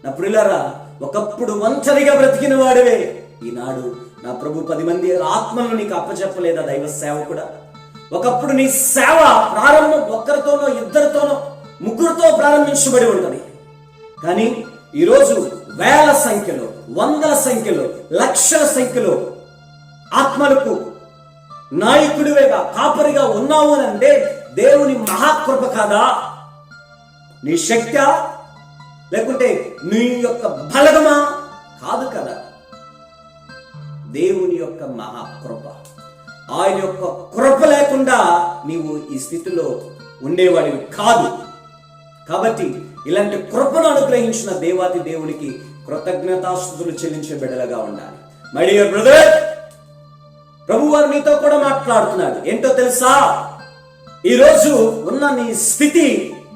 నా ప్రియులారా, ఒకప్పుడు ఒంటరిగా బ్రతికిన వాడివే, ఈనాడు నా ప్రభు 10 మంది ఆత్మలను నీకు అప్పచెప్పలేదా దైవ సేవకుడా? ఒకప్పుడు నీ సేవ ప్రారంభం ఒక్కరితోనో, ఇద్దరితోనో, ముగ్గురితో ప్రారంభించబడి ఉంటుంది. కానీ ఈరోజు వేల సంఖ్యలో, వందల సంఖ్యలో, లక్షల సంఖ్యలో ఆత్మలకు నాయకుడివేగా, కాపరిగా ఉన్నావు అని అంటే దేవుని మహాకృప కాదా? నీ శక్తి లేకుంటే నీ యొక్క బలగమా? కాదు కదా, దేవుని యొక్క మహాకృప. ఆయన యొక్క కృప లేకుండా నీవు ఈ స్థితిలో ఉండేవాడివి కాదు. కాబట్టి ఇలాంటి కృపను అనుగ్రహించిన దేవాతి దేవునికి కృతజ్ఞతాస్తుతులు చెల్లించే బిడ్డలుగా ఉండాలి. మై డియర్ బ్రదర్, ప్రభువారు నీతో కూడా మాట్లాడుతున్నాడు. ఏంటో తెలుసా? ఈరోజు ఉన్న నీ స్థితి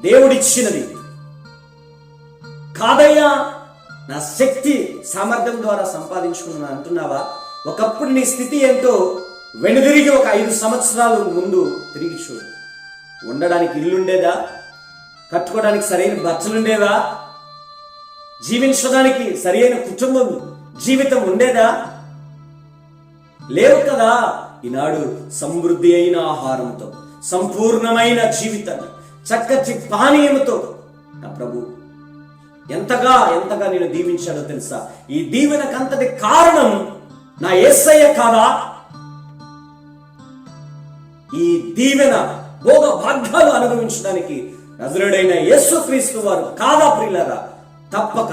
దేవుడిచ్చినది కాదయ్యా, నా శక్తి సామర్థ్యం ద్వారా సంపాదించుకున్నాను అంటున్నావా? ఒకప్పుడు నీ స్థితి ఏంటో వెనుదిరిగి ఒక 5 సంవత్సరాలు ముందు తిరిగి చూడు. ఉండడానికి ఇల్లుండేదా? కట్టుకోవడానికి సరైన బట్టలుండేవా? జీవించడానికి సరైన కుటుంబం జీవితం ఉండేదా? లేవు కదా. ఈనాడు సమృద్ధి అయిన ఆహారంతో, సంపూర్ణమైన జీవితాన్ని, చక్కటి పానీయముతో నా ప్రభు ఎంతగా నేను దీవించాడో తెలుసా? ఈ దీవెనకంతటి కారణం నా యేసయ్య కాదా? ఈ దీవెన భోగ భాగ్యాలు అనుభవించడానికి నజరేయుడైన యేసుక్రీస్తు వారు కాదా ప్రియులారా? తప్పక